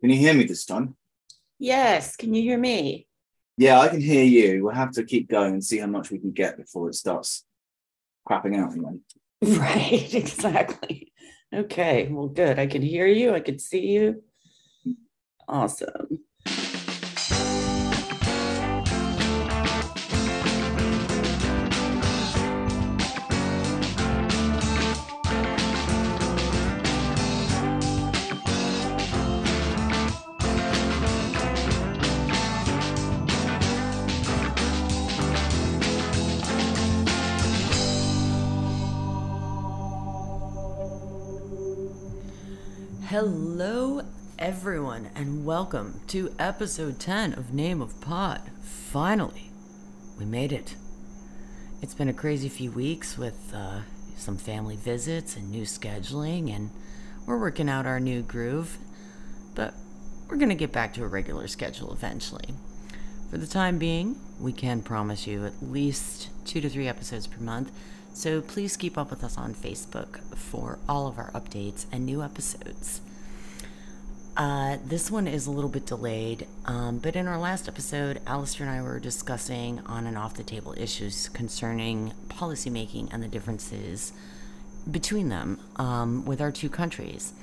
Can you hear me this time? Yes, can you hear me? Yeah, I can hear you. We'll have to keep going and see how much we can get before it starts crapping out again. Right, exactly. Okay, well, good. I can hear you. I can see you. Awesome. Hello, everyone, and welcome to episode 10 of Name of Pod. Finally, we made it. It's been a crazy few weeks with some family visits and new scheduling, and we're working out our new groove, but we're going to get back to a regular schedule eventually. For the time being, we can promise you at least 2 to 3 episodes per month, so please keep up with us on Facebook for all of our updates and new episodes. This one is a little bit delayed, but in our last episode, Alastair and I were discussing on and off the table issues concerning policymaking and the differences between them with our two countries.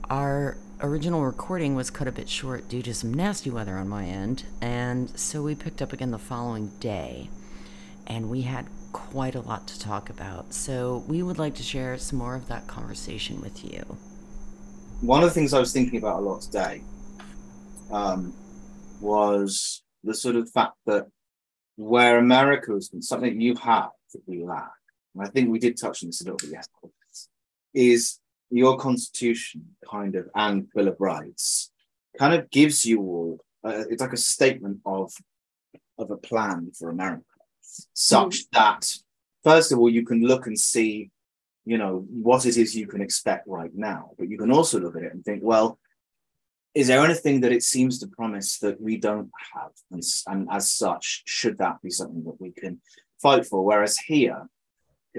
Our original recording was cut a bit short due to some nasty weather on my end, and so we picked up again the following day, and we had quite a lot to talk about. So we would like to share some more of that conversation with you. One of the things I was thinking about a lot today was the sort of fact that where America has been something you have that we lack, and I think we did touch on this a little bit yesterday, is your constitution kind of and Bill of Rights kind of gives you all it's like a statement of a plan for America, such that first of all you can look and see what it is you can expect right now, but you can also look at it and think, well, is there anything that it seems to promise that we don't have, and as such should that be something that we can fight for? Whereas here,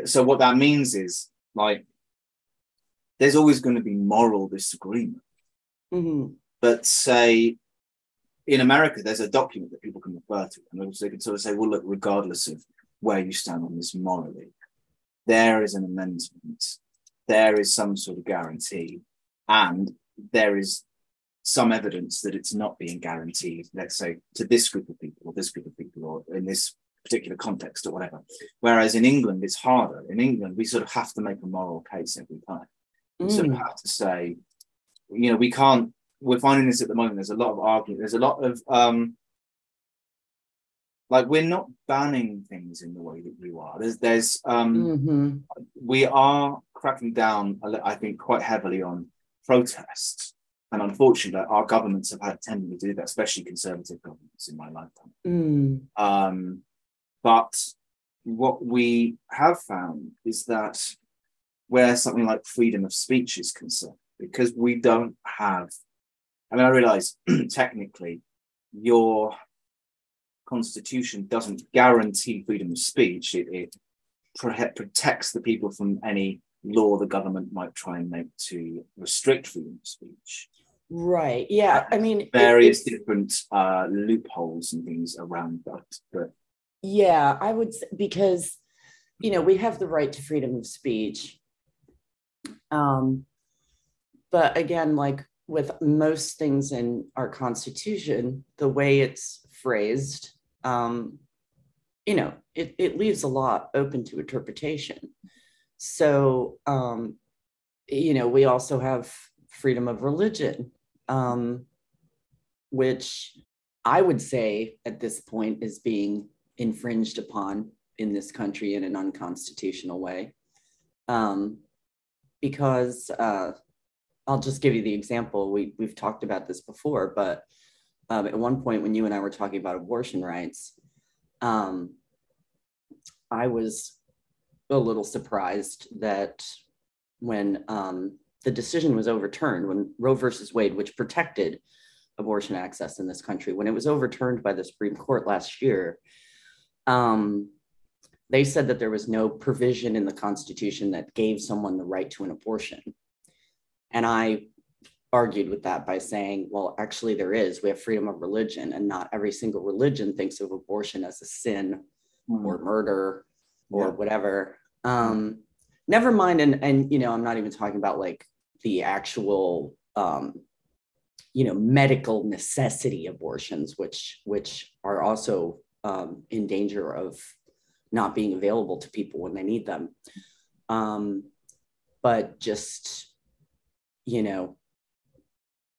so what that means is, like, there's always going to be moral disagreement. Mm-hmm. But say in America, there's a document that people can refer to, and they can sort of say, well, look, regardless of where you stand on this morally, there is an amendment, there is some sort of guarantee, and there is some evidence that it's not being guaranteed, let's say, to this group of people or this group of people or in this particular context or whatever. Whereas in England, it's harder. In England, we sort of have to make a moral case every time. We sort of have to say, we can't, we're finding this at the moment, there's a lot of argument, there's a lot of, we're not banning things in the way that you are. We are cracking down, I think, quite heavily on protests. And unfortunately, our governments have had a tendency to do that, especially conservative governments in my lifetime. But what we have found is that where something like freedom of speech is concerned, because we don't have, I realize technically your constitution doesn't guarantee freedom of speech. It protects the people from any law the government might try and make to restrict freedom of speech. Right. Yeah. Various different loopholes and things around that. But yeah, I would say, because, we have the right to freedom of speech. But again, like with most things in our constitution, the way it's phrased, it leaves a lot open to interpretation. So, we also have freedom of religion, which I would say at this point is being infringed upon in this country in an unconstitutional way. Because I'll just give you the example. We've talked about this before, but at one point when you and I were talking about abortion rights, I was a little surprised that when the decision was overturned, when Roe versus Wade, which protected abortion access in this country, when it was overturned by the Supreme Court last year, they said that there was no provision in the Constitution that gave someone the right to an abortion. And I argued with that by saying, well, actually there is. We have freedom of religion, and not every single religion thinks of abortion as a sin or murder or whatever. Never mind. And, you know, I'm not even talking about like the actual, you know, medical necessity abortions, which are also in danger of not being available to people when they need them. But just, you know,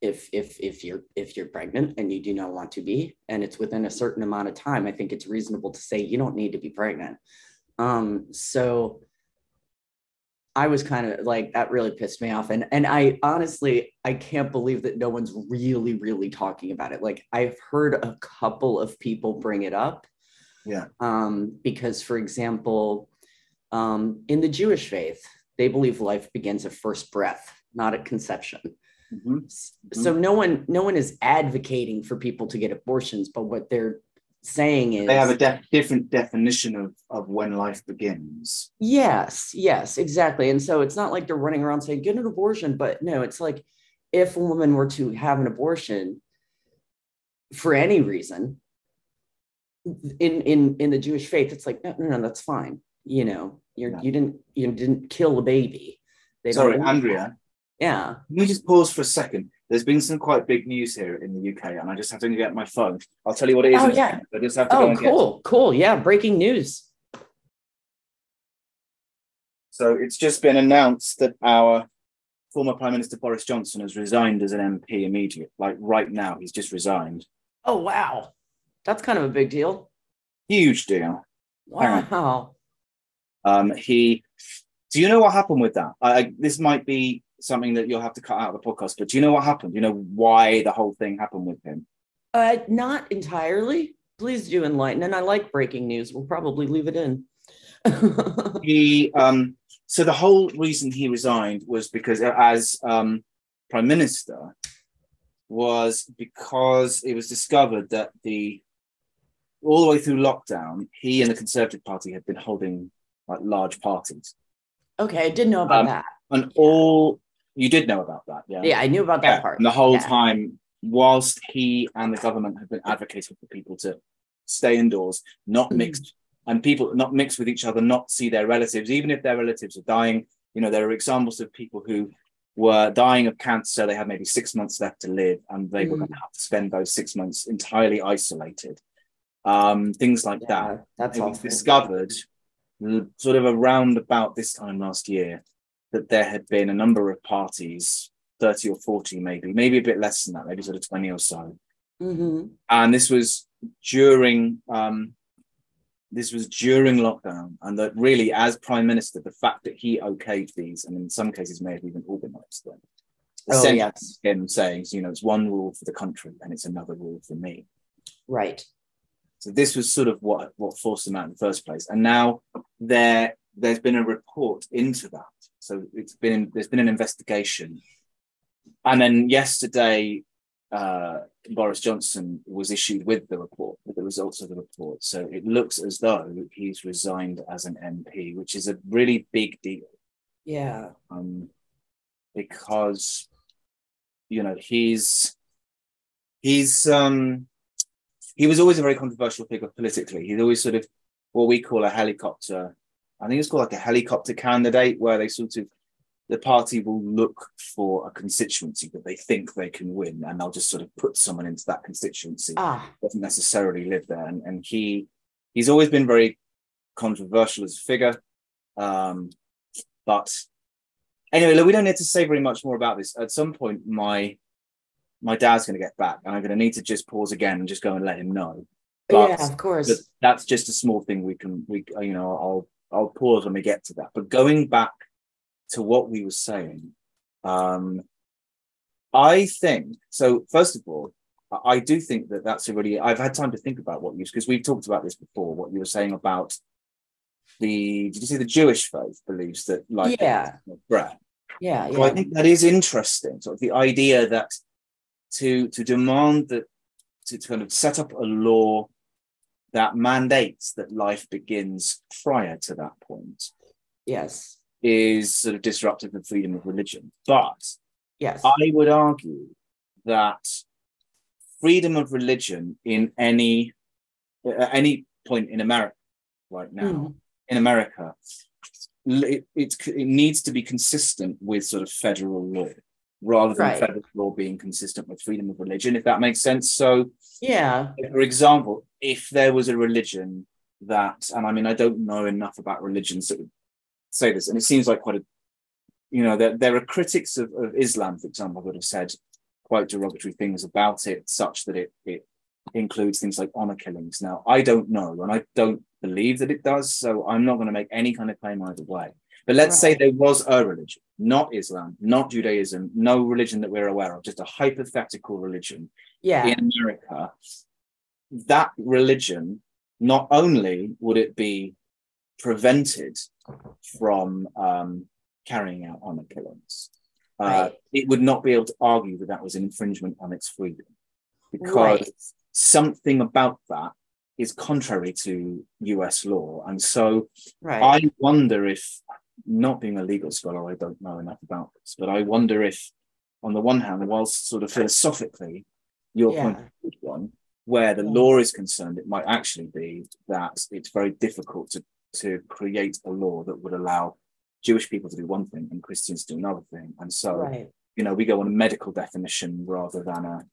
if you're pregnant and you do not want to be, and it's within a certain amount of time, I think it's reasonable to say you don't need to be pregnant. So I was kind of like, that really pissed me off. And I honestly, I can't believe that no one's really talking about it. Like, I've heard a couple of people bring it up. Yeah. Because, for example, in the Jewish faith, they believe life begins at first breath, not at conception. So no one is advocating for people to get abortions, but what they're saying is they have a different definition of when life begins. Yes, exactly. And so it's not like they're running around saying get an abortion, but no, it's like if a woman were to have an abortion for any reason in the Jewish faith, it's like no, that's fine. You know, you didn't kill a baby. Sorry, Andrea. Yeah. Can we just pause for a second? There's been some quite big news here in the UK, and I just have to get my phone. I'll tell you what it is. Oh, yeah. I just have to go and get it. Cool. Yeah, breaking news. So it's just been announced that our former Prime Minister Boris Johnson has resigned as an MP immediately. Like right now, he's just resigned. Oh, wow. That's kind of a big deal. Huge deal. Wow. Do you know what happened with that? This might be something that you'll have to cut out of the podcast, but do you know what happened? Do you know why the whole thing happened with him? Not entirely. Please do enlighten. And I like breaking news. We'll probably leave it in. So the whole reason he resigned was because as Prime Minister was because it was discovered that all the way through lockdown, he and the Conservative Party had been holding like large parties. Okay, I did know about that. And you did know about that, yeah? Yeah, I knew about that part. And the whole time, whilst he and the government have been advocating for people to stay indoors, not mixed, and people not mix with each other, not see their relatives, even if their relatives are dying. You know, there are examples of people who were dying of cancer. They had maybe 6 months left to live, and they were going to have to spend those 6 months entirely isolated. Things like that. It was discovered sort of around about this time last year that there had been a number of parties, 30 or 40 maybe a bit less than that, maybe sort of 20 or so. And this was during lockdown, and that really, as Prime Minister, the fact that he okayed these, and in some cases may have even organised them, him saying, you know, it's one rule for the country and it's another rule for me. Right. So this was sort of what forced him out in the first place. And now there's been a report into that. So there's been an investigation. And then yesterday, Boris Johnson was issued with the results of the report. So it looks as though he's resigned as an MP, which is a really big deal. Yeah. Because, you know, he was always a very controversial figure politically. He's always sort of what we call a helicopter. I think it's called like a helicopter candidate, where the party will look for a constituency that they think they can win, and they'll just sort of put someone into that constituency. Doesn't necessarily live there. And he's always been very controversial as a figure. But anyway, look, we don't need to say very much more about this. At some point, my dad's going to get back, and I'm going to need to just pause again and just go and let him know. But, yeah, of course. But that's just a small thing I'll pause when we get to that. But going back to what we were saying, I think, so first of all, I do think that that's I've had time to think about because we've talked about this before, what you were saying about did you say the Jewish faith believes that life is breath? Yeah. So I think that is interesting. Sort of the idea that to demand that, to kind of set up a law that mandates that life begins prior to that point, yes, is sort of disruptive of freedom of religion. But Yes. I would argue that freedom of religion in at any point in America right now, in America, it needs to be consistent with sort of federal law rather than federal law being consistent with freedom of religion, if that makes sense. So, yeah, for example, if there was a religion that, and I mean, I don't know enough about religions that would say this, and it seems like quite a, there are critics of Islam, for example, that have said quite derogatory things about it, such that it includes things like honor killings. Now, I don't know, and I don't believe that it does, so I'm not going to make any kind of claim either way. But let's say there was a religion, not Islam, not Judaism, no religion that we're aware of, just a hypothetical religion in America. That religion, not only would it be prevented from carrying out honor killings, it would not be able to argue that that was an infringement on its freedom, because something about that is contrary to US law. And so I wonder if, not being a legal scholar, I don't know enough about this, but I wonder if, on the one hand, whilst sort of philosophically your point is a good one, where the law is concerned, it might actually be that it's very difficult to create a law that would allow Jewish people to do one thing and Christians to do another thing. And so, we go on a medical definition rather than a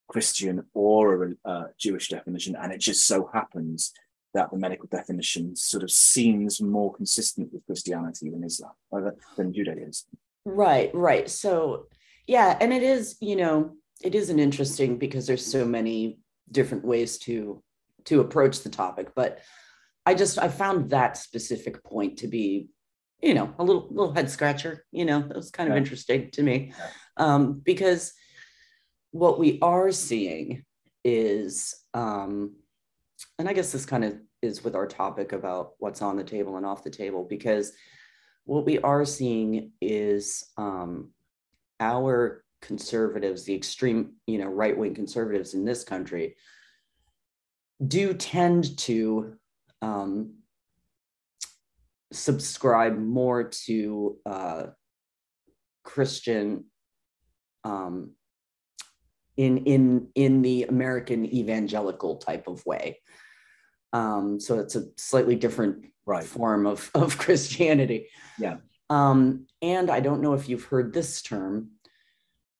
Christian or a Jewish definition. And it just so happens that the medical definition sort of seems more consistent with Christianity than Islam, than Judaism. Right. So, and it is, it isn't interesting because there's so many different ways to approach the topic. But I found that specific point to be, a little head scratcher. That was kind of interesting to me, because what we are seeing is, and I guess this kind of is with our topic about what's on the table and off the table, because what we are seeing is our conservatives, the extreme, right-wing conservatives in this country, do tend to subscribe more to Christian in the American evangelical type of way. So it's a slightly different form of Christianity. And I don't know if you've heard this term,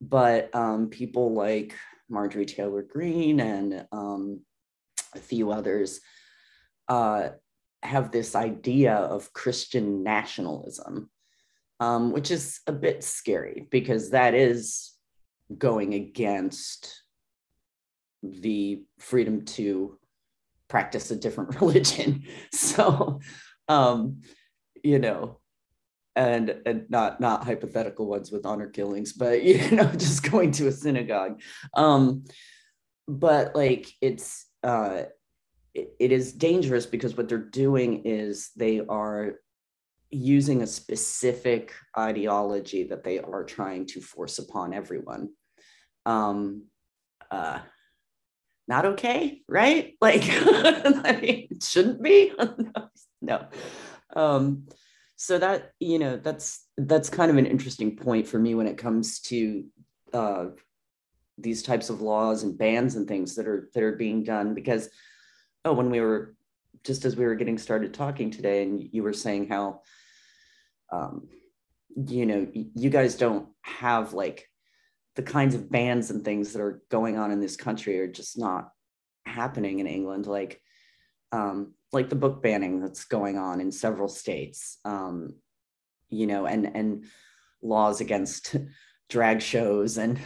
but people like Marjorie Taylor Greene and a few others have this idea of Christian nationalism, which is a bit scary because that is going against the freedom to practice a different religion. So, and not hypothetical ones with honor killings, but, just going to a synagogue. But like, it is dangerous because what they're doing is they are using a specific ideology that they are trying to force upon everyone. Not okay, right? Like, I mean, it shouldn't be. No. So that, that's kind of an interesting point for me when it comes to these types of laws and bans and things that are being done, because when we were, just as we were getting started talking today, and you were saying how you guys don't have like the kinds of bans and things that are going on in this country are just not happening in England, like the book banning that's going on in several states, and laws against drag shows. And,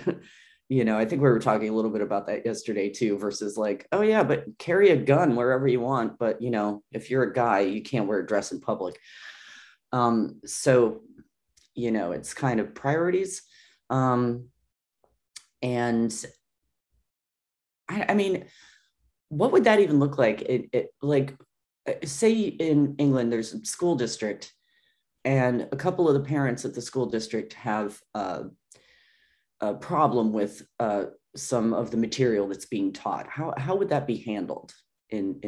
I think we were talking a little bit about that yesterday too, versus like, oh yeah, but carry a gun wherever you want. But, if you're a guy, you can't wear a dress in public. So, it's kind of priorities. And I mean, what would that even look like? Like, say in England, there's a school district and a couple of the parents at the school district have a problem with some of the material that's being taught. How would that be handled in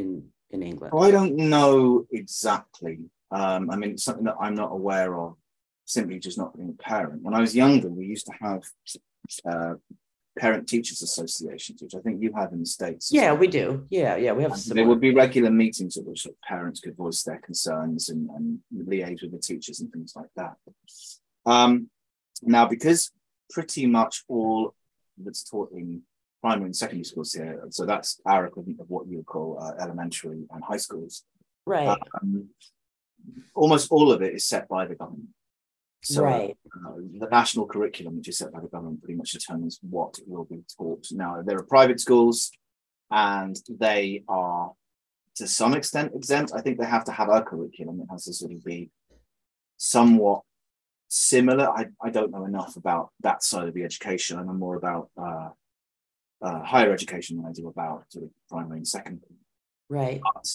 England? I don't know exactly. I mean, it's something that I'm not aware of simply just not being a parent. When I was younger, we used to have parent teachers associations, which I think you have in the States. Yeah, we do. Yeah, we have similar. There would be regular meetings at which parents could voice their concerns and liaise with the teachers and things like that. Now, because pretty much all that's taught in primary and secondary schools here, so that's our equivalent of what you would call elementary and high schools. Right. Almost all of it is set by the government. So right. The national curriculum, which is set by the government, pretty much determines what will be taught. Now, there are private schools, and they are, to some extent, exempt. I think they have to have a curriculum that has to sort of be somewhat similar. I don't know enough about that side of the education. I know more about higher education than I do about sort of primary and secondary. Right. But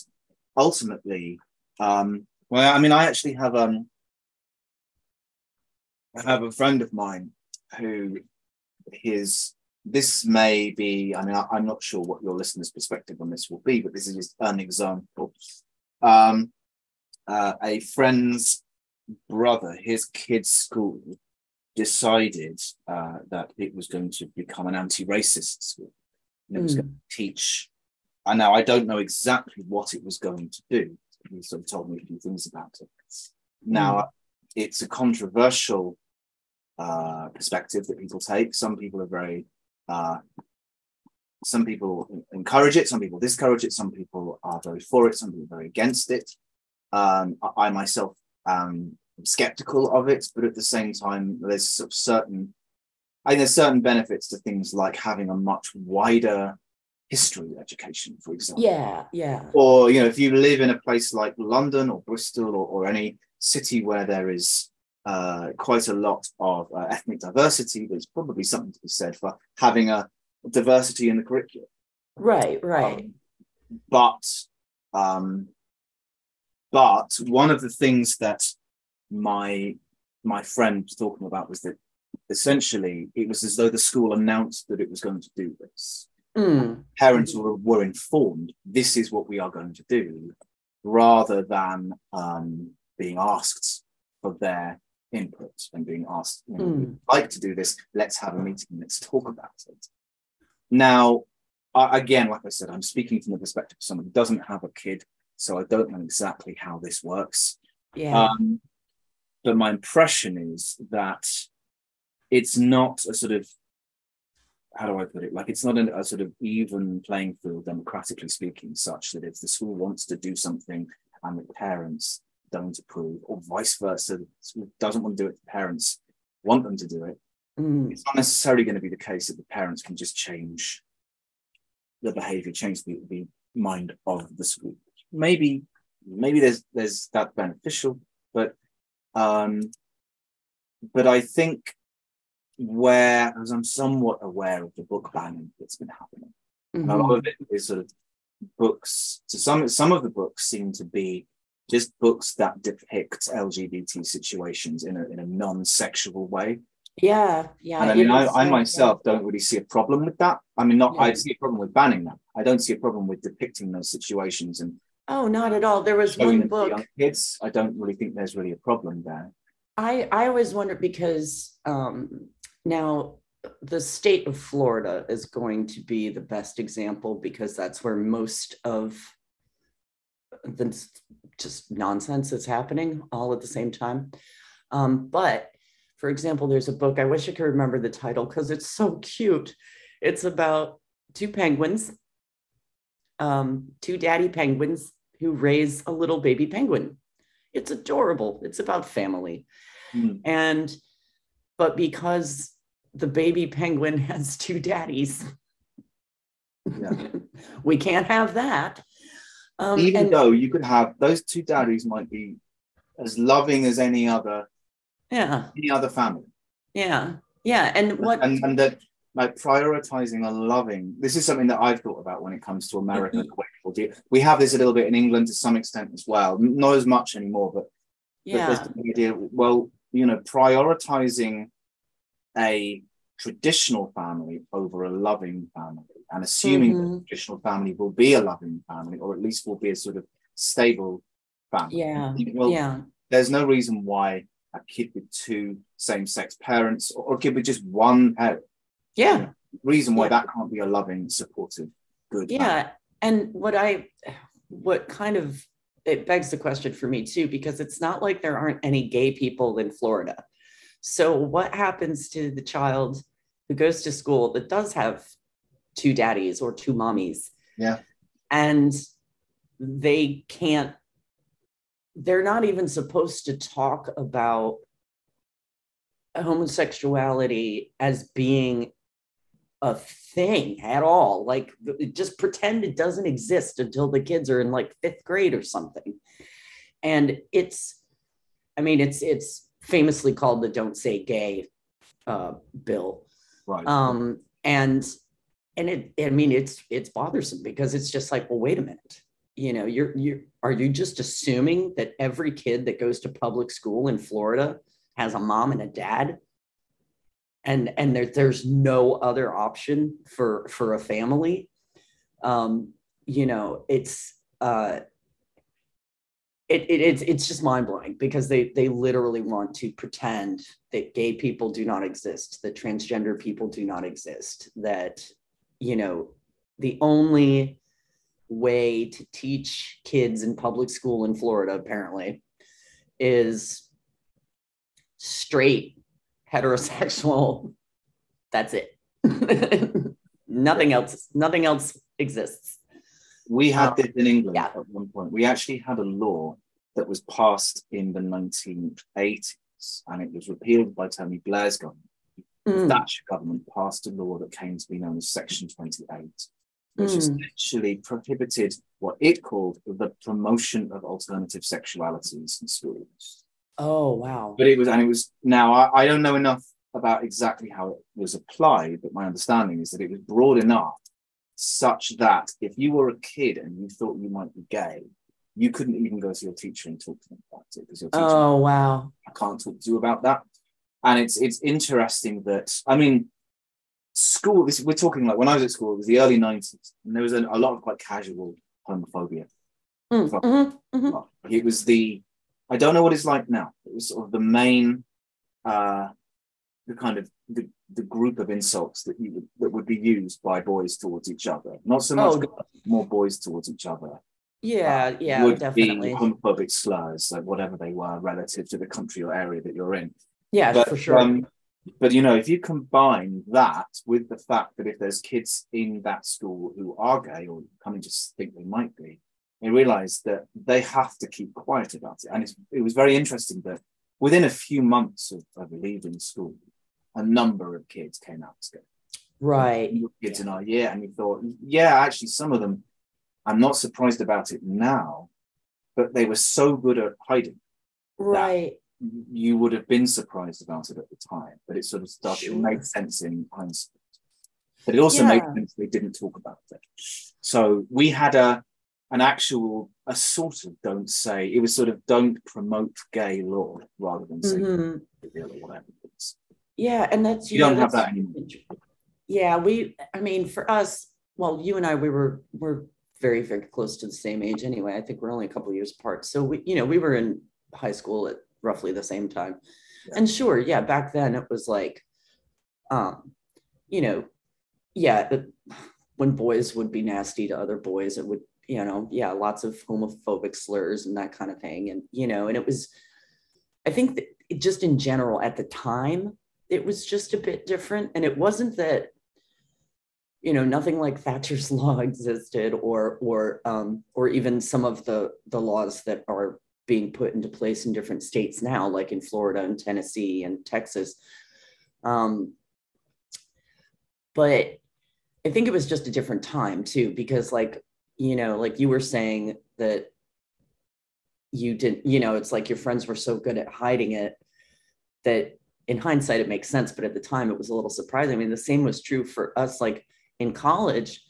ultimately, well, I mean, I actually have a friend of mine who this may be, I mean, I'm not sure what your listeners' perspective on this will be, but this is just an example. A friend's brother, his kid's school decided that it was going to become an anti-racist school. And it was going to teach, and now I don't know exactly what it was going to do. He sort of told me a few things about it. Now, it's a controversial perspective that people take. Some people are very, some people encourage it, some people discourage it, some people are very for it, some people are very against it. I myself am skeptical of it, but at the same time, there's sort of certain benefits to things like having a much wider history education, for example. Yeah. Or, if you live in a place like London or Bristol or any city where there is quite a lot of ethnic diversity, there's probably something to be said for having a diversity in the curriculum. Right. But one of the things that my friend was talking about was that essentially it was as though the school announced that it was going to do this. Parents were informed, this is what we are going to do, rather than being asked for their input and being asked, we'd like to do this, let's have a meeting, let's talk about it. Now, again, like I said, I'm speaking from the perspective of someone who doesn't have a kid, so I don't know exactly how this works. Yeah. But my impression is that it's not a sort of, how do I put it? Like, it's not a sort of even playing field, democratically speaking, such that if the school wants to do something and the parents don't approve, or vice versa, the school doesn't want to do it, the parents want them to do it, it's not necessarily going to be the case that the parents can just change the behavior, change the mind of the school. Maybe there's that beneficial, but I think, whereas I'm somewhat aware of the book banning that's been happening, and a lot of it is sort of books. So some of the books seem to be just books that depict LGBT situations in a non-sexual way. Yeah. And I mean, I myself don't really see a problem with that. I mean, I see a problem with banning that. I don't see a problem with depicting those situations and. Oh, not at all. There was one book. Young kids, I don't really think there's really a problem there. I always wonder because now the state of Florida is going to be the best example, because that's where most of the just nonsense is happening all at the same time. But for example, there's a book, I wish I could remember the title because it's so cute. It's about two penguins, two daddy penguins who raise a little baby penguin. It's adorable. It's about family. But because the baby penguin has two daddies, we can't have that. Even though you could have, those two daddies might be as loving as any other family. And that, like, prioritizing a loving, this is something that I've thought about when it comes to America. We have this a little bit in England to some extent as well, not as much anymore, but there's the idea, well, prioritizing a traditional family over a loving family, and assuming that the traditional family will be a loving family, or at least will be a sort of stable family. There's no reason why a kid with two same-sex parents, or a kid with just one parent. Yeah. You know, reason why that can't be a loving, supportive, good family. And what kind of, it begs the question for me too, because it's not like there aren't any gay people in Florida. So what happens to the child who goes to school that does have two daddies or two mommies? Yeah. And they're not even supposed to talk about homosexuality as being a thing at all. Like, just pretend it doesn't exist until the kids are in like 5th grade or something. And it's famously called the Don't Say Gay bill. Right. And it's bothersome, because it's just like, well, wait a minute. You know, are you just assuming that every kid that goes to public school in Florida has a mom and a dad? And there's no other option for a family? You know, it's just mind-blowing, because they literally want to pretend that gay people do not exist, that transgender people do not exist, that, you know, the only way to teach kids in public school in Florida, apparently, is straight, heterosexual. That's it. Nothing else exists. We had this in England at one point. We actually had a law that was passed in the 1980s, and it was repealed by Tony Blair's government. The Thatcher government passed a law that came to be known as Section 28, which essentially prohibited what it called the promotion of alternative sexualities in schools. Oh, wow. But it was now, I don't know enough about exactly how it was applied, but my understanding is that it was broad enough such that if you were a kid and you thought you might be gay, you couldn't even go to your teacher and talk to them about it, because your teacher, oh, wow, I can't talk to you about that. And it's interesting that, I mean, school, we're talking like when I was at school, it was the early 90s, and there was a lot of quite casual homophobia. It was I don't know what it's like now. It was sort of the main, the kind of the group of insults that would be used by boys towards each other. Not so much more boys towards each other. Yeah, would definitely. Be homophobic slurs, like whatever they were, relative to the country or area that you're in. Yeah, but, for sure. But you know, if you combine that with the fact that if there's kids in that school who are gay or kind of just think they might be, they realize that they have to keep quiet about it. And it was very interesting that within a few months of leaving school, a number of kids came out as gay. Right. Kids in our year, and you thought, yeah, actually, some of them, I'm not surprised about it now, but they were so good at hiding. Right. You would have been surprised about it at the time, but it sort of started. Sure. It made sense in hindsight, but it also made sense they didn't talk about it. So we had a sort of don't say. It was sort of don't promote gay law rather than say or whatever. Yeah, and that's you don't have that anymore. Yeah, I mean, for us, well, you and I, we're very, very close to the same age anyway. I think we're only a couple of years apart. So we were in high school at roughly the same time. Yeah. And sure, yeah, back then it was like, when boys would be nasty to other boys, it would, lots of homophobic slurs and that kind of thing. And, and it was, I think that just in general at the time, it was just a bit different. And it wasn't that, nothing like Thatcher's law existed or even some of the laws that are being put into place in different states now, like in Florida and Tennessee and Texas. But I think it was just a different time too, because like you were saying that you didn't, it's like your friends were so good at hiding it that in hindsight, it makes sense. But at the time it was a little surprising. I mean, the same was true for us, like in college.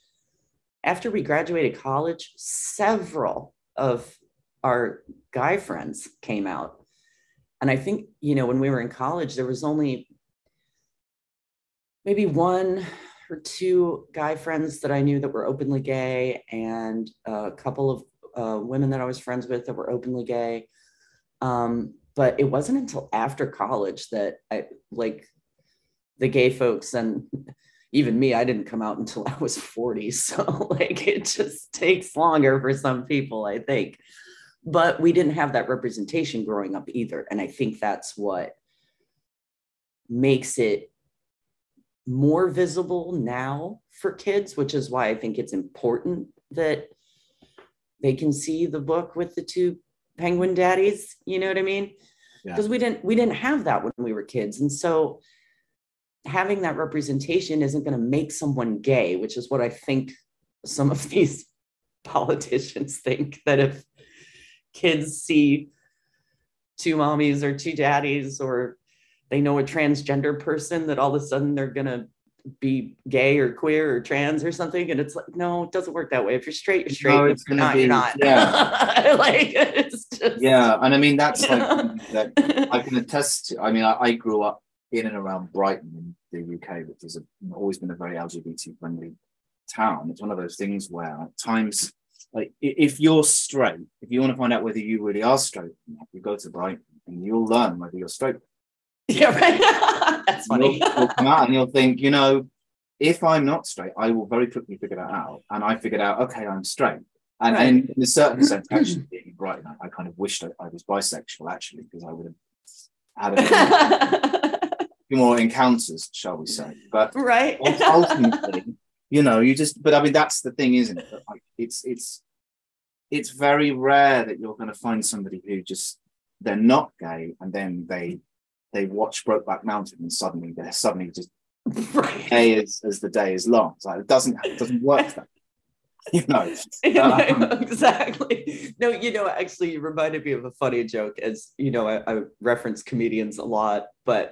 After we graduated college, several of our guy friends came out. And I think, when we were in college, there was only maybe one or two guy friends that I knew that were openly gay, and a couple of women that I was friends with that were openly gay. but it wasn't until after college that I like the gay folks, and even me, I didn't come out until I was 40. So like it just takes longer for some people, I think. But we didn't have that representation growing up either. And I think that's what makes it more visible now for kids, which is why I think it's important that they can see the book with the two penguin daddies. You know what I mean? Because we didn't have that when we were kids. And so having that representation isn't going to make someone gay, which is what I think some of these politicians think, that if kids see two mommies or two daddies, or they know a transgender person, that all of a sudden they're going to be gay or queer or trans or something. And it's like, no, it doesn't work that way. If you're straight, you're straight. No, if you're not, you're not. Yeah. Like, it's just, yeah. And I mean, that's like that I can attest to. I mean, I grew up in and around Brighton in the UK, which has always been a very LGBT friendly town. It's one of those things where at times, like if you're straight, if you want to find out whether you really are straight, you go to Brighton and you'll learn whether you're straight. Yeah, right. That's funny. You'll come out and you'll think, you know, if I'm not straight, I will very quickly figure that out. And I figured out, okay, I'm straight. And, Right. and in a certain sense, actually being Brighton, I kind of wished I was bisexual, actually, because I would have had a few more encounters, shall we say. But right. ultimately, you know, but I mean, that's the thing, isn't it? Like, it's very rare that you're going to find somebody who just, they're not gay, and then they watch Brokeback Mountain and suddenly they're just right. gay as the day is long. It's like, it doesn't work that way, you know. Exactly. No, you know, actually you reminded me of a funny joke. As you know, I reference comedians a lot, but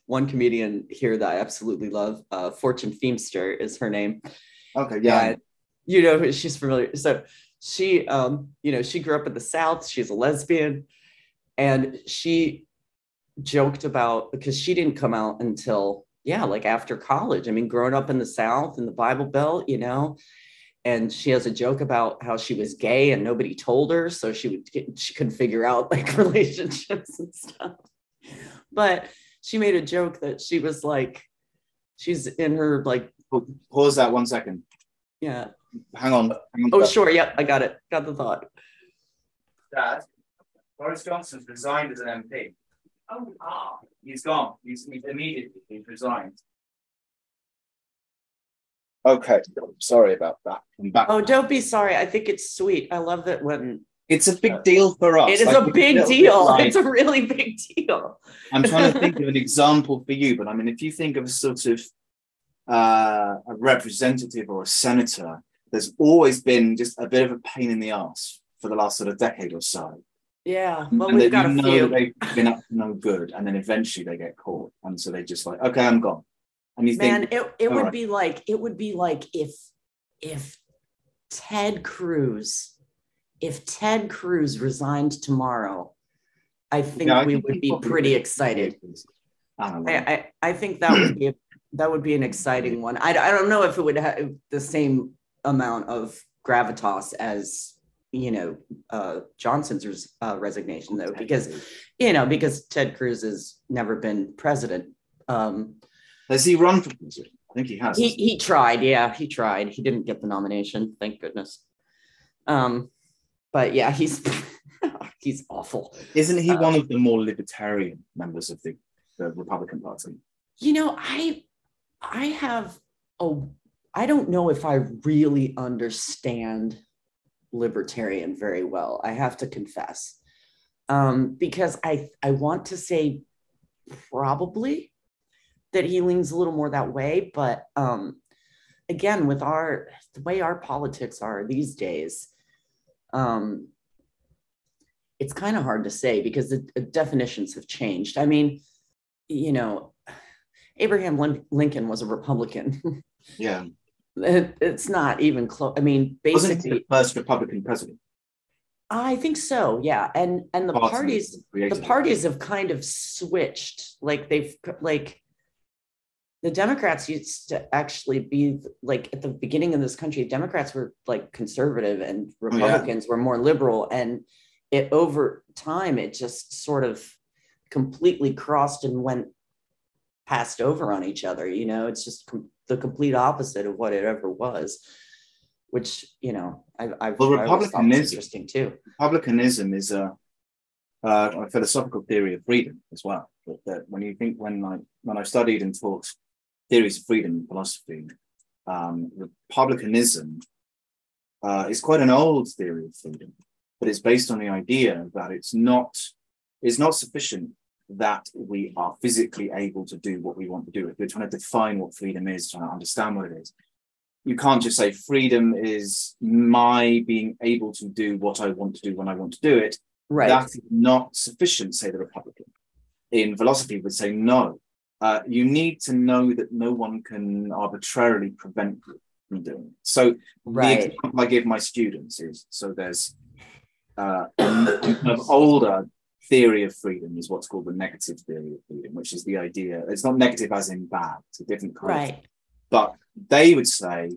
one comedian here that I absolutely love, Fortune Feimster is her name. Okay, yeah. And, you know, she's familiar. So she, you know, she grew up in the South. She's a lesbian, and she joked about, because she didn't come out until, like after college. I mean, growing up in the South in the Bible Belt, you know, and she has a joke about how she was gay and nobody told her. So she couldn't figure out like relationships and stuff. But she made a joke that she was like, she's in her like. Pause that 1 second. Yeah. Hang on. Oh, sure. Yep. I got it. Got the thought. Dad, Boris Johnson's resigned as an MP. Oh, he's gone. He's resigned. Okay, sorry about that. I'm back. Oh, don't be sorry. I think it's sweet. I love that when it's a big deal for us. It is like, a big deal. Like, it's a really big deal. I'm trying to think of an example for you, but I mean, if you think of a sort of a representative or a senator, there's always been just a bit of a pain in the ass for the last sort of decade or so. Yeah, well, we've got a few. They've been up to no good, and then eventually they get caught, and so they just like, okay, I'm gone. And you think, it would be like if Ted Cruz resigned tomorrow, I think we would be pretty excited. I think that would be an exciting one. I don't know if it would have the same amount of gravitas as, you know, Johnson's resignation, though, because Ted Cruz has never been president. Has he run for president? I think he has. He tried. Yeah, he tried. He didn't get the nomination. Thank goodness. But yeah, he's awful. Isn't he one of the more libertarian members of the Republican Party? You know, I don't know if I really understand libertarian very well. I have to confess, because I want to say probably that he leans a little more that way, but again, with the way our politics are these days, it's kind of hard to say because the definitions have changed. I mean, you know, Abraham Lincoln was a Republican. Yeah. It's not even close. I mean, basically, wasn't he the first Republican president? I think so. Yeah, and the parties have kind of switched. Like the Democrats used to actually be like at the beginning of this country. Democrats were like conservative, and Republicans were more liberal, and it over time, it just sort of completely crossed and went passed over on each other. It's just the complete opposite of what it ever was, which, I always thought was interesting too. Republicanism is a philosophical theory of freedom as well. That when I studied and taught theories of freedom in philosophy, republicanism is quite an old theory of freedom, but it's based on the idea that it's not sufficient that we are physically able to do what we want to do. If we're trying to define what freedom is, trying to understand what it is, you can't just say freedom is my being able to do what I want to do when I want to do it. Right. That's not sufficient, say the Republican. In philosophy, would say no. You need to know that no one can arbitrarily prevent you from doing it. So the example I give my students is, so there's an older theory of freedom is what's called the negative theory of freedom, which is the idea, it's not negative as in bad, it's a different kind. Right. But they would say,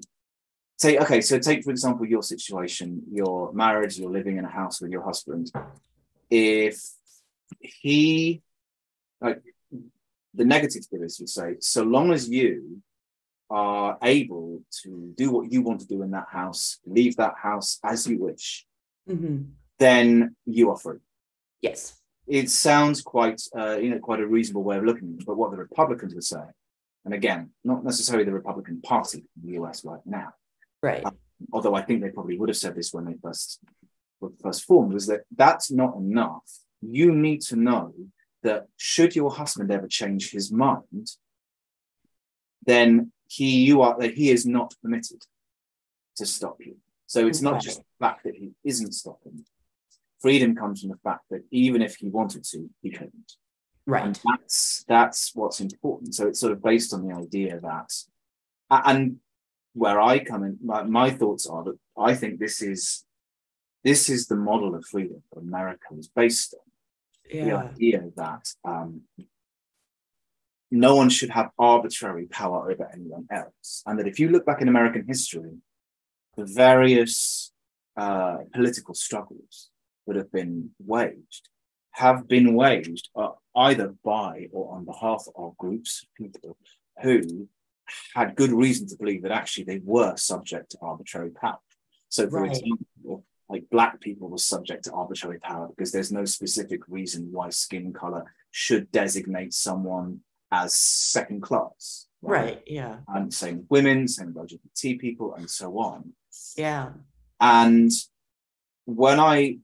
okay, so take, for example, your situation, you're married, you're living in a house with your husband. If he, like, the negative theorists would say, so long as you are able to do what you want to do in that house, leave that house as you wish, then you are free. Yes. It sounds quite a reasonable way of looking at it, but what the Republicans were saying, and again, not necessarily the Republican Party in the US right now, right? Although I think they probably would have said this when they were first formed, was that that's not enough. You need to know that should your husband ever change his mind, then he is not permitted to stop you. So it's not just the fact that he isn't stopping. Freedom comes from the fact that even if he wanted to, he couldn't. Right. And that's what's important. So it's sort of based on the idea that, and where I come in, my thoughts are that I think this is the model of freedom that America is based on. The idea that no one should have arbitrary power over anyone else. And that if you look back in American history, the various political struggles that have been waged either by or on behalf of groups of people who had good reason to believe that actually they were subject to arbitrary power. So, for example, like Black people were subject to arbitrary power because there's no specific reason why skin color should designate someone as second class. Right. Yeah. And same with women, same with LGBT people, and so on. Yeah. And when I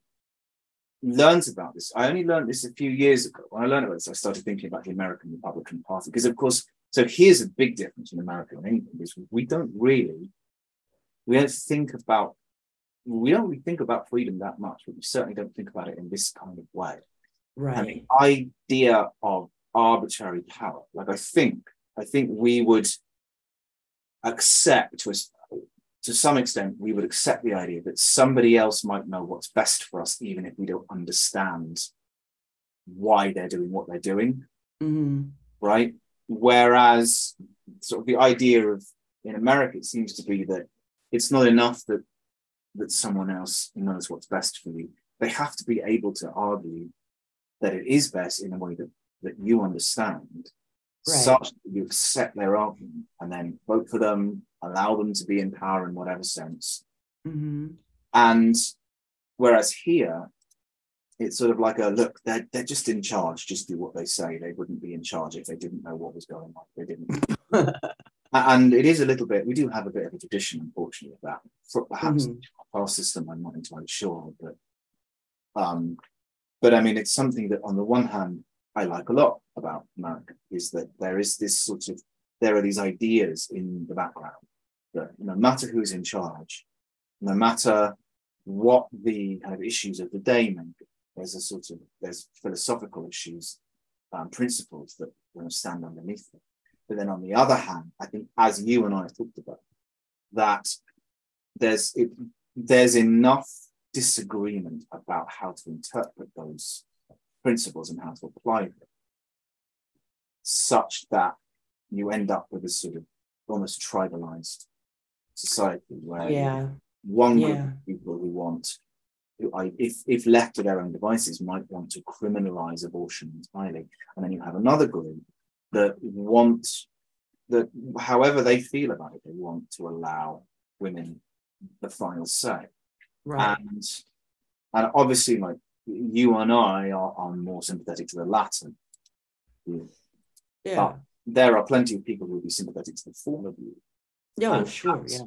learned about this, I only learned this a few years ago. When I learned about this, I started thinking about the American Republican Party, because of course, so here's a big difference in America and England, is we don't really think about freedom that much, but we certainly don't think about it in this kind of way. Right. And the idea of arbitrary power, like I think we would accept to some extent, we would accept the idea that somebody else might know what's best for us, even if we don't understand why they're doing what they're doing. Right? Whereas sort of the idea of, in America, it seems to be that it's not enough that someone else knows what's best for you. They have to be able to argue that it is best in a way that you understand, such that you accept their argument and then vote for them, allow them to be in power in whatever sense. And whereas here, it's sort of like look, they're just in charge, just do what they say. They wouldn't be in charge if they didn't know what was going on. They didn't. And it is a little bit, we do have a bit of a tradition, unfortunately, of that. For perhaps our system, I'm not entirely sure, but I mean, it's something that on the one hand, I like a lot about America, is that there is this there are these ideas in the background that no matter who's in charge, no matter what the kind of issues of the day may be, there's philosophical issues, principles that stand underneath it. But then on the other hand, I think, as you and I have talked about, that there's enough disagreement about how to interpret those principles and how to apply them, such that you end up with a sort of almost tribalized society where one group of people if left to their own devices, might want to criminalize abortion entirely. And then you have another group that want that, however they feel about it, they want to allow women the final say. Right. And obviously, like you and I are more sympathetic to the latter. Yeah. But there are plenty of people who will be sympathetic to the former view. Yeah, sure. Yeah.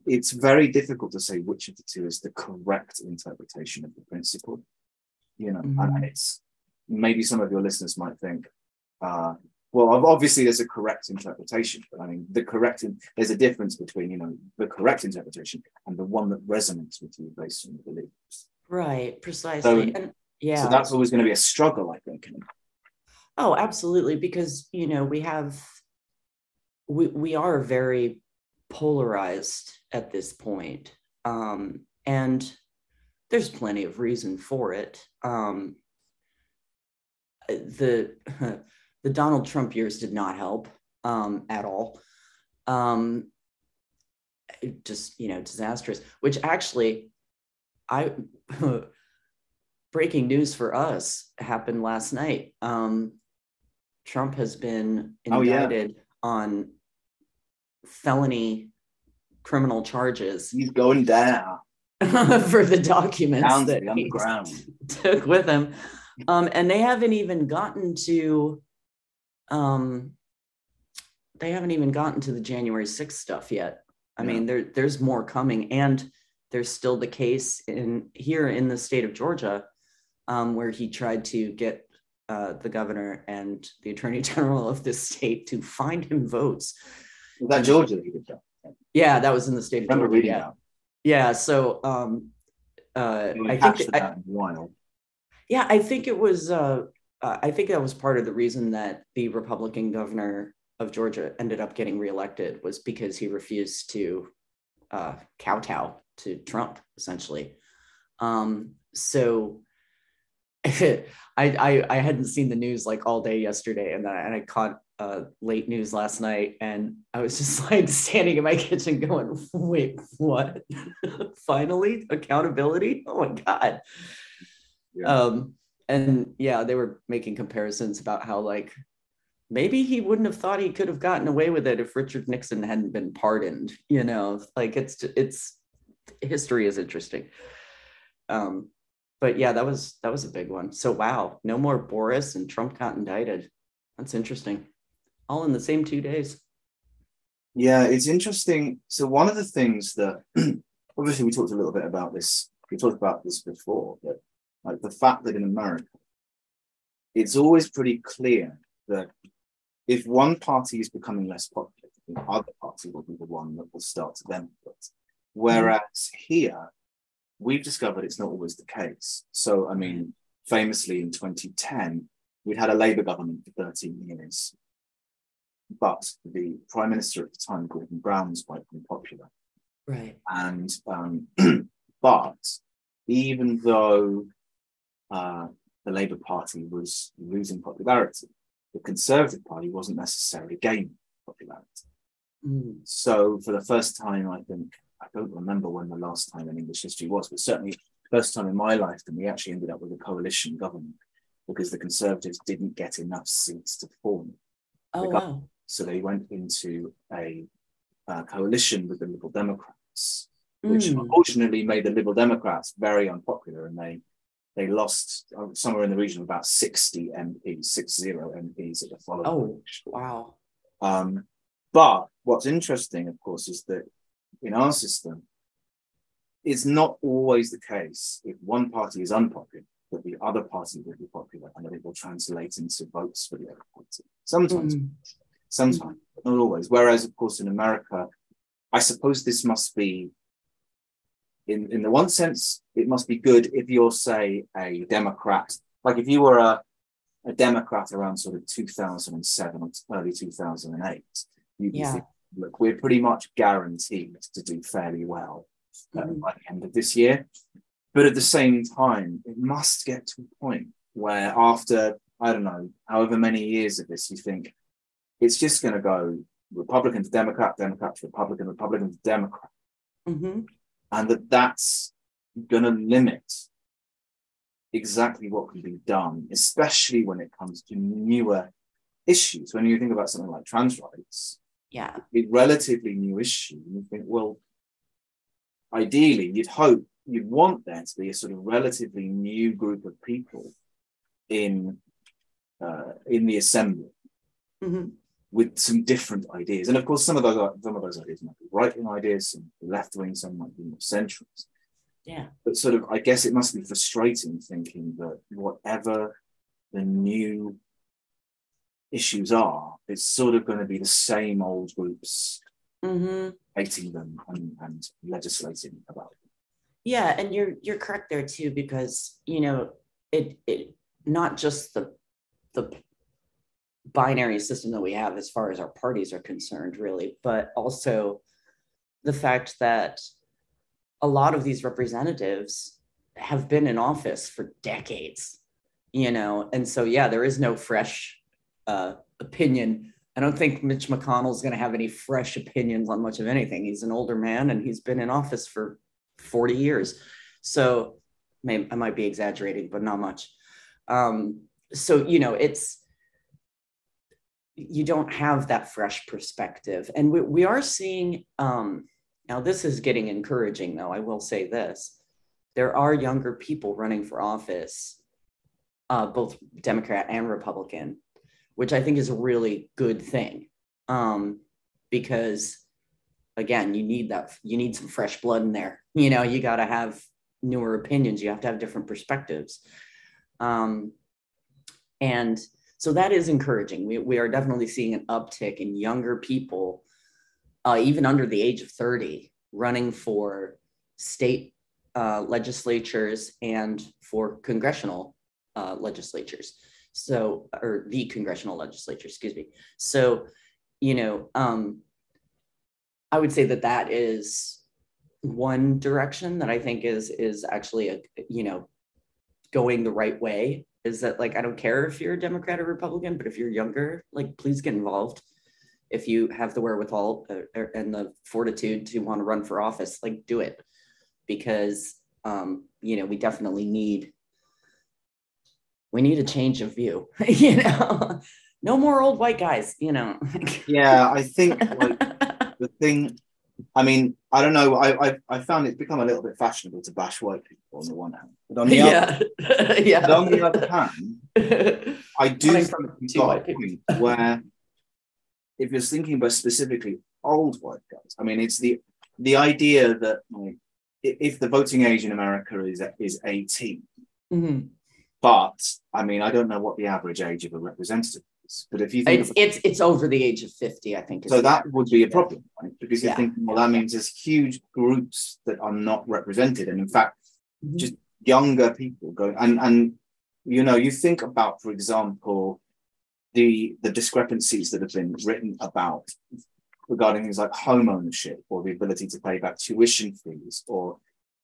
It's very difficult to say which of the two is the correct interpretation of the principle. And it's maybe some of your listeners might think, well, obviously there's a correct interpretation, but I mean, there's a difference between, the correct interpretation and the one that resonates with you based on the beliefs. Right, precisely. So that's always going to be a struggle, I think. Oh, absolutely. Because, we are very polarized at this point. And there's plenty of reason for it. The Donald Trump years did not help at all. Just, disastrous, which actually breaking news for us happened last night. Trump has been indicted on felony criminal charges. He's going down for the documents down that the he underground took with him. And they haven't even gotten to the January 6th stuff yet. I mean, there's more coming, and there's still the case here in the state of Georgia, where he tried to get the governor and the attorney general of the state to find him votes. Was that Georgia that he did that? Yeah, that was in the state of Georgia. Yeah. Yeah. So I think yeah, I think it was I think that was part of the reason that the Republican governor of Georgia ended up getting reelected, was because he refused to kowtow to Trump, essentially. So I hadn't seen the news like all day yesterday, and I caught late news last night, and I was just like standing in my kitchen going, wait, what? Finally, accountability? Oh my God. Yeah. And yeah, they were making comparisons about how like maybe he wouldn't have thought he could have gotten away with it if Richard Nixon hadn't been pardoned, like it's history is interesting. But yeah, that was a big one. So wow, no more Boris, and Trump got indicted. That's interesting. All in the same 2 days. Yeah, it's interesting. So one of the things that obviously we talked a little bit about this. We talked about this before, but like the fact that in America, it's always pretty clear that if one party is becoming less popular, the other party will be the one that will start to benefit. Whereas here, we've discovered it's not always the case. So, I mean, famously in 2010, we'd had a Labour government for 13 years, but the Prime Minister at the time, Gordon Brown, was quite unpopular. Right. And, but even though the Labour Party was losing popularity, the Conservative Party wasn't necessarily gaining popularity. So for the first time, I think, I don't remember when the last time in English history was, but certainly first time in my lifetime, we actually ended up with a coalition government because the Conservatives didn't get enough seats to form. Oh, wow. So they went into a coalition with the Liberal Democrats, which unfortunately made the Liberal Democrats very unpopular, and they lost somewhere in the region of about 60 MPs at the following. Oh, wow. But what's interesting, of course, is that in our system, it's not always the case if one party is unpopular that the other party will be popular and that it will translate into votes for the other party. Sometimes, but not always. Whereas, of course, in America, I suppose this must be, in the one sense, it must be good if you're, say, a Democrat. Like if you were a Democrat around sort of 2007 or early 2008, you'd be thinking, look, we're pretty much guaranteed to do fairly well by the end of this year. But at the same time, it must get to a point where after, I don't know, however many years of this, you think it's just going to go Republican to Democrat, Democrat to Republican, Republican to Democrat. And that's going to limit exactly what can be done, especially when it comes to newer issues. When you think about something like trans rights, a relatively new issue, you think, well, ideally, you'd want there to be a sort of relatively new group of people in the assembly with some different ideas. And of course, some of those ideas might be right-wing ideas, some left-wing, some might be more centrist. Yeah. But sort of, I guess it must be frustrating thinking that whatever the new issues are, it's sort of going to be the same old groups hating them and legislating about them. Yeah, and you're correct there too, because it not just the binary system that we have as far as our parties are concerned, really, but also the fact that a lot of these representatives have been in office for decades, and so there is no fresh opinion. I don't think Mitch McConnell is going to have any fresh opinions on much of anything. He's an older man and he's been in office for 40 years. So I might be exaggerating, but not much. So, you don't have that fresh perspective. And we are seeing, now this is getting encouraging though, I will say this, there are younger people running for office, both Democrat and Republican, which I think is a really good thing, because again, you need some fresh blood in there. You got to have newer opinions. You have to have different perspectives. And so that is encouraging. We are definitely seeing an uptick in younger people, even under the age of 30, running for state legislatures and for congressional legislatures. So, or the congressional legislature, excuse me. So, I would say that is one direction that I think is actually going the right way. Is that, like, I don't care if you're a Democrat or Republican, but if you're younger, like, please get involved. If you have the wherewithal and the fortitude to want to run for office, like, do it, because we definitely need a change of view. No more old white guys. Yeah, I think the thing. I mean, I don't know. I found it's become a little bit fashionable to bash white people on the one hand, but on the other hand, I do think you've got a point where, if you're thinking about specifically old white guys, I mean, it's the idea that, like, if the voting age in America is 18, but I mean, I don't know what the average age of a representative is, but if you think it's over the age of 50, I think. So that would be a problem, right? Because you're thinking, well, that means there's huge groups that are not represented, and in fact, just younger people going and you think about, for example, the discrepancies that have been written about regarding things like home ownership or the ability to pay back tuition fees, or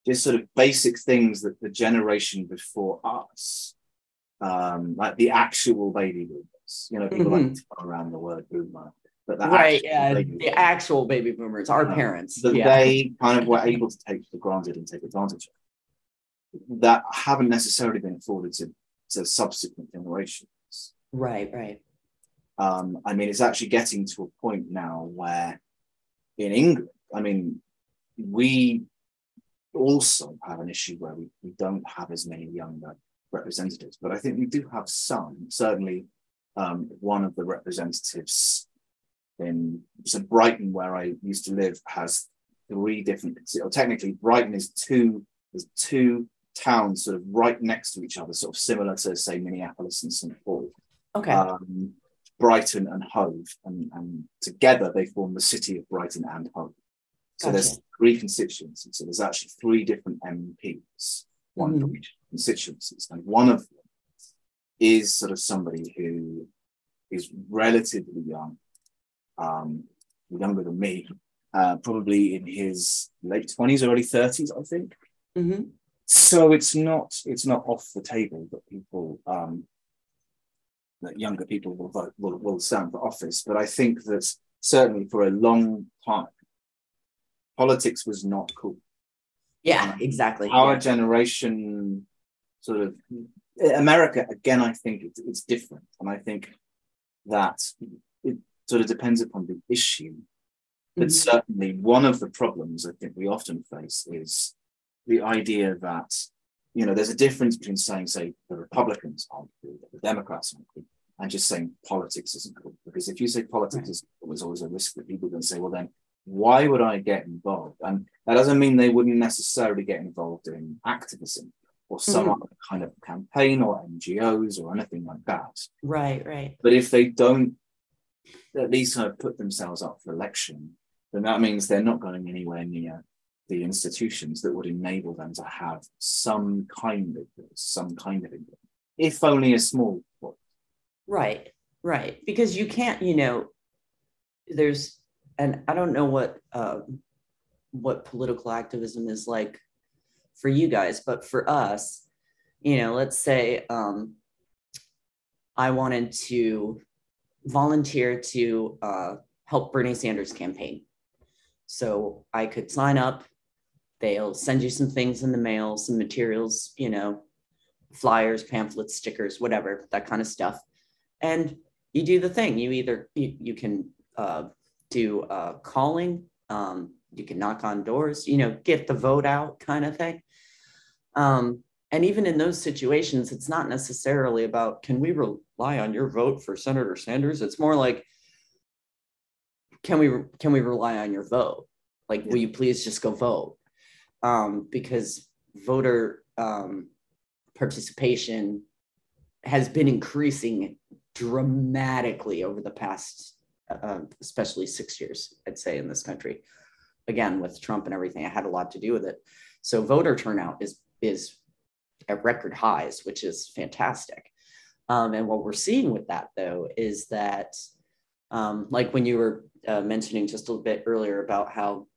just sort of basic things that the generation before us, like the actual baby boomers, people like to throw around the word boomer, but the actual baby boomers, our parents, that they kind of were able to take for granted and take advantage of, that haven't necessarily been afforded to subsequent generations. Right. I mean, it's actually getting to a point now where in England, I mean, we also have an issue where we don't have as many younger representatives, but I think we do have some. Certainly, one of the representatives in Brighton, where I used to live, has 3 different, or technically Brighton is there's 2 towns sort of right next to each other, sort of similar to, say, Minneapolis and St. Paul. Okay. Brighton and Hove, and together they form the city of Brighton and Hove. So there's 3 constituencies. So there's actually 3 different MPs, one for each constituencies, and one of them is sort of somebody who is relatively young, younger than me, probably in his late 20s, early 30s, I think. So it's not off the table that people, that younger people will stand for office. But I think that certainly for a long time, politics was not cool. Yeah, exactly. Our generation sort of America, again, I think it's different. And I think that it sort of depends upon the issue. But certainly one of the problems I think we often face is the idea that, there's a difference between saying, say, the Republicans aren't good, the Democrats aren't good, and just saying politics isn't good. Because if you say politics isn't good, there's always a risk that people are going to say, well, then why would I get involved? And that doesn't mean they wouldn't necessarily get involved in activism or some other kind of campaign or NGOs or anything like that. Right. But if they don't at least kind of put themselves up for election, then that means they're not going anywhere near the institutions that would enable them to have some kind of income, if only a small one. Right. Because you can't, there's, and I don't know what political activism is like for you guys, but for us, let's say I wanted to volunteer to help Bernie Sanders campaign. So I could sign up. They'll send you some things in the mail, some materials, flyers, pamphlets, stickers, whatever, that kind of stuff. And you do the thing. You either, you can do calling, you can knock on doors, get the vote out kind of thing. And even in those situations, it's not necessarily about, can we rely on your vote for Senator Sanders? It's more like, can we rely on your vote? Like, will you please just go vote? Because voter participation has been increasing dramatically over the past, especially 6 years, I'd say, in this country. Again, with Trump and everything, it had a lot to do with it. So voter turnout is at record highs, which is fantastic. And what we're seeing with that, though, is that, like when you were mentioning just a little bit earlier about how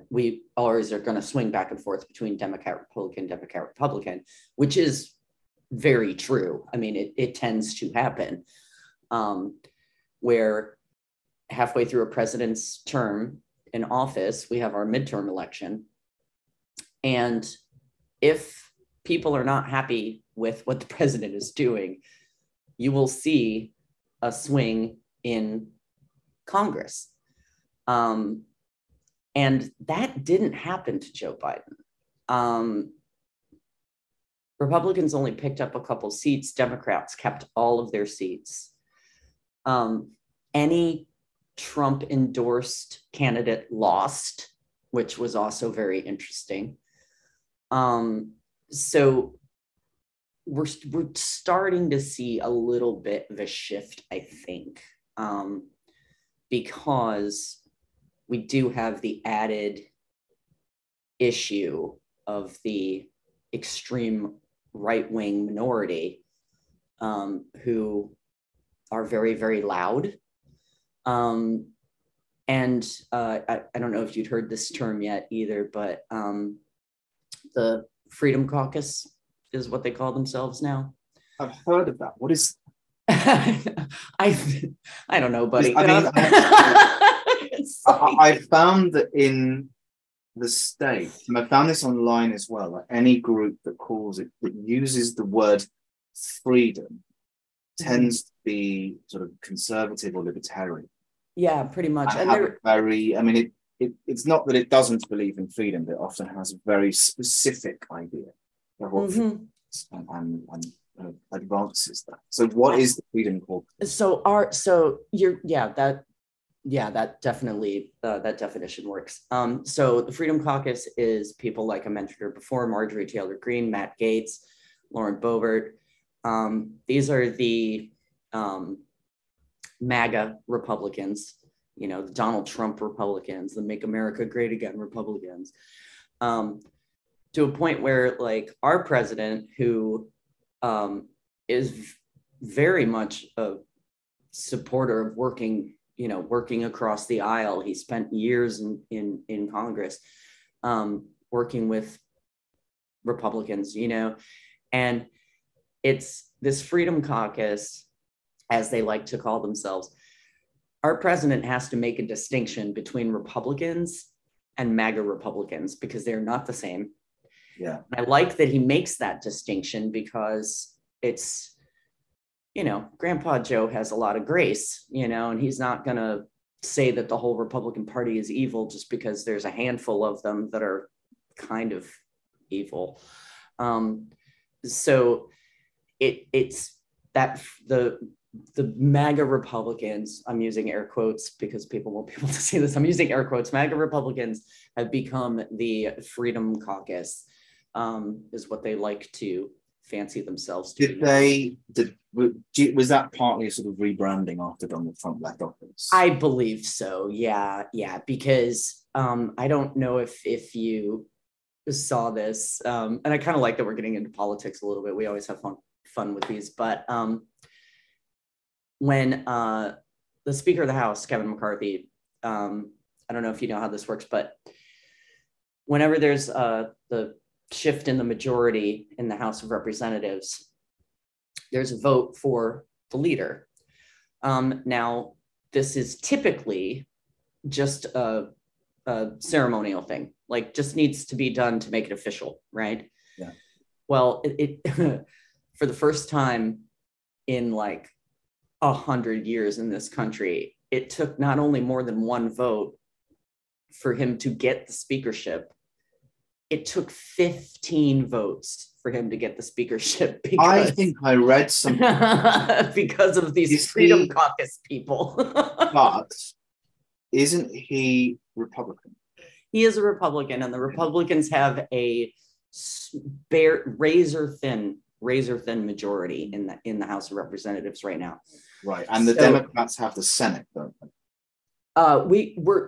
we always are going to swing back and forth between Democrat, Republican, which is very true. I mean, it tends to happen where halfway through a president's term in office, we have our midterm election. And if people are not happy with what the president is doing, you will see a swing in Congress. And that didn't happen to Joe Biden. Republicans only picked up a couple seats. Democrats kept all of their seats. Any Trump-endorsed candidate lost, which was also very interesting. So we're starting to see a little bit of a shift, I think, because we do have the added issue of the extreme right-wing minority who are very, very loud. And I don't know if you'd heard this term yet either, but the Freedom Caucus is what they call themselves now. I've heard of that. What is I don't know, buddy. I mean, I found that in the States, and I found this online as well, like any group that uses the word freedom tends to be sort of conservative or libertarian. Yeah, pretty much. And it's not that it doesn't believe in freedom, but it often has a very specific idea of what freedom is and advances that. So what is the Freedom Caucus? That definitely, that definition works. So the Freedom Caucus is people like I mentioned before, Marjorie Taylor Greene, Matt Gaetz, Lauren Boebert. These are the MAGA Republicans, the Donald Trump Republicans, the Make America Great Again Republicans, to a point where like our president, who is very much a supporter of working across the aisle. He spent years in Congress working with Republicans, and it's this Freedom Caucus, as they like to call themselves. Our president has to make a distinction between Republicans and MAGA Republicans because they're not the same. Yeah. And I like that he makes that distinction because it's, Grandpa Joe has a lot of grace, and he's not going to say that the whole Republican Party is evil just because there's a handful of them that are kind of evil. So it's that the MAGA Republicans, I'm using air quotes because people won't be able to see this. I'm using air quotes. MAGA Republicans have become the Freedom Caucus, is what they like to fancy themselves to. Was that partly a sort of rebranding after Donald Trump left office? I believe so. Yeah. Because I don't know if you saw this, and I kind of like that we're getting into politics a little bit. We always have fun with these, but when the Speaker of the House, Kevin McCarthy, I don't know if you know how this works, but whenever there's the shift in the majority in the House of Representatives, there's a vote for the leader. Now, this is typically just a ceremonial thing, like just needs to be done to make it official, right? Yeah. Well, it for the first time in like 100 years in this country, it took not only more than one vote for him to get the speakership, it took 15 votes for him to get the speakership. I think I read something because of these Freedom Caucus people. But isn't he Republican? He is a Republican, and the Republicans have a razor thin majority in the House of Representatives right now. Right, and the Democrats have the Senate, don't they?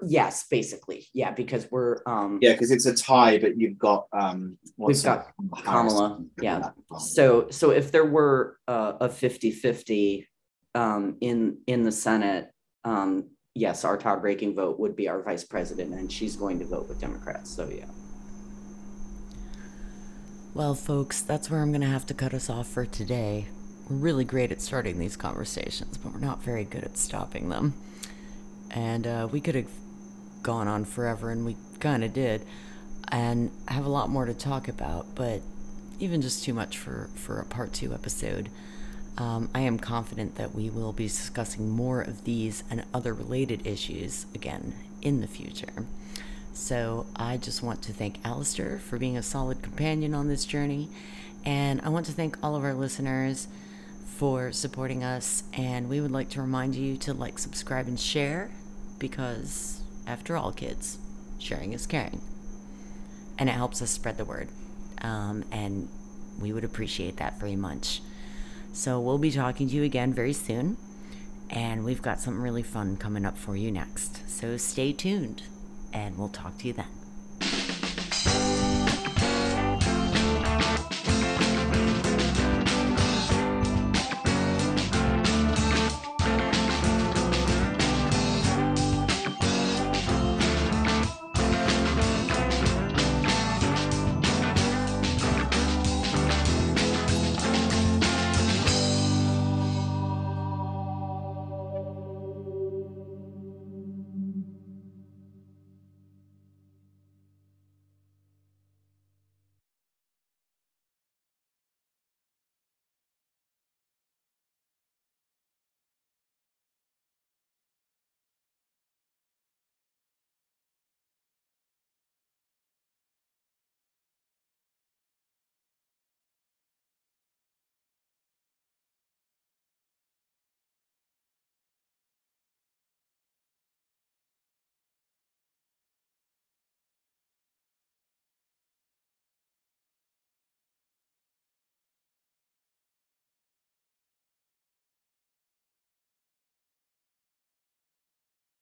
Yes, basically, yeah, because we're because it's a tie, but you've got we've got Kamala, yeah. So if there were a 50-50 in the Senate, yes, our tie-breaking vote would be our vice president, and she's going to vote with Democrats. So yeah. Well, folks, that's where I'm going to have to cut us off for today. We're really great at starting these conversations, but we're not very good at stopping them. And we could have gone on forever, and we kind of did, and I have a lot more to talk about, but even just too much for a part 2 episode. I am confident that we will be discussing more of these and other related issues again in the future. So I just want to thank Alastair for being a solid companion on this journey, and I want to thank all of our listeners for supporting us, and we would like to remind you to like, subscribe, and share, because after all, kids, sharing is caring, and it helps us spread the word, and we would appreciate that very much. So we'll be talking to you again very soon, and we've got something really fun coming up for you next, so stay tuned, and we'll talk to you then.